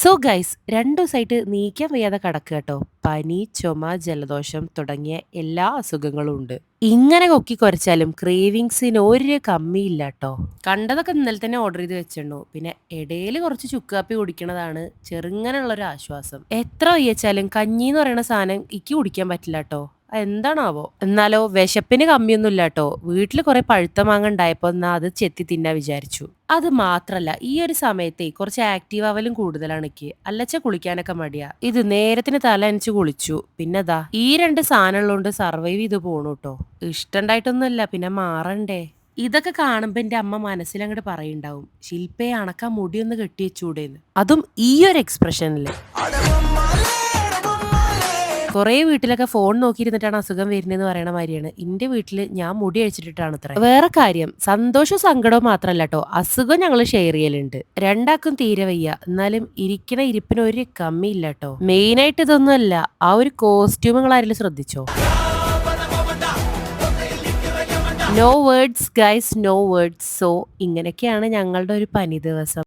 So guys 2 ദിവസായിട്ട് നീക്കാൻ വയ്യാതെ കിടക്കുക കേട്ടോ. പനി, ചുമ, ജലദോഷം തുടങ്ങിയ എല്ലാ അസുഖങ്ങളും ഉണ്ട്. ഇങ്ങനെ കൊക്കി കൊരച്ചാലും ക്രേവിങ്സിന് ഒരു കമ്മിയില്ല ട്ടോ. കണ്ടതൊക്കെ ഇന്നലെ തന്നെ ഓർഡർ ചെയ്ത് വെച്ചിട്ടുണ്ടു. പിന്നെ ഇടയിൽ കുറച്ച് ചുക്ക് കാപ്പി കുടിക്കണതാണ് ചെറുങ്ങനെയുള്ള ഒരു ആശ്വാസം. എത്ര വയ്യച്ചാലും കഞ്ഞി എന്ന് പറയുന്ന സാധനം ഇക്ക് കുടിക്കാൻ പറ്റില്ല ട്ടോ. എന്താണാവോ? എന്നാലോ വിശപ്പിന് കമ്മിയൊന്നുമില്ല ട്ടോ. വീട്ടിൽ കുറെ പഴുത്ത മാങ്ങ ഉണ്ടായപ്പോ എന്നാ അത് ചെത്തി തിന്നാ വിചാരിച്ചു. അത് മാത്രല്ല ഈ ഒരു സമയത്തെ കുറച്ച് ആക്റ്റീവ് ആവലും കൂടുതലാണ് എനിക്ക്. അല്ലച്ച കുളിക്കാനൊക്കെ മടിയാ. ഇത് നേരത്തിന് തല നനച്ച് കുളിച്ചു. പിന്നെതാ ഈ 2 സാധനമുള്ളതുകൊണ്ട് സർവൈവ് ചെയ്ത് പോണു ട്ടോ. ഇഷ്ടണ്ടായിട്ടൊന്നുമല്ല, പിന്നെ മാറണ്ടേ. ഇതൊക്കെ കാണുമ്പോ എന്റെ അമ്മ മനസ്സിലങ്ങോട്ട് പറയുണ്ടാവും, ശില്പയെ അണക്കാ മുടിയൊന്ന് കെട്ടിവെച്ചൂടേന്ന്. അതും ഈ ഒരു എക്സ്പ്രഷനില്. കുറേ വീട്ടിലൊക്കെ ഫോൺ നോക്കിയിരുന്നിട്ടാണ് അസുഖം വരുന്നതെന്ന് പറയണ മാതിരിയാണ് ഇന്റെ വീട്ടിൽ ഞാൻ മുടി അഴിച്ചിട്ടിട്ടാണ് അത്ര. വേറെ കാര്യം, സന്തോഷവും സങ്കടവും മാത്രല്ല ട്ടോ, അസുഖം ഞങ്ങൾ ഷെയർ ചെയ്യലുണ്ട്. രണ്ടാക്കും തീരെ വയ്യ, എന്നാലും ഇരിക്കണ ഇരിപ്പിന് ഒരു കമ്മിയില്ല ട്ടോ. മെയിൻ ആയിട്ട് ഇതൊന്നുമല്ല, ആ ഒരു കോസ്റ്റ്യൂം നിങ്ങൾ ആരെങ്കിലും ശ്രദ്ധിച്ചോ? No words guys, no words. So ഇങ്ങനെയൊക്കെയാണ് ഞങ്ങളുടെ ഒരു പനി ദിവസം.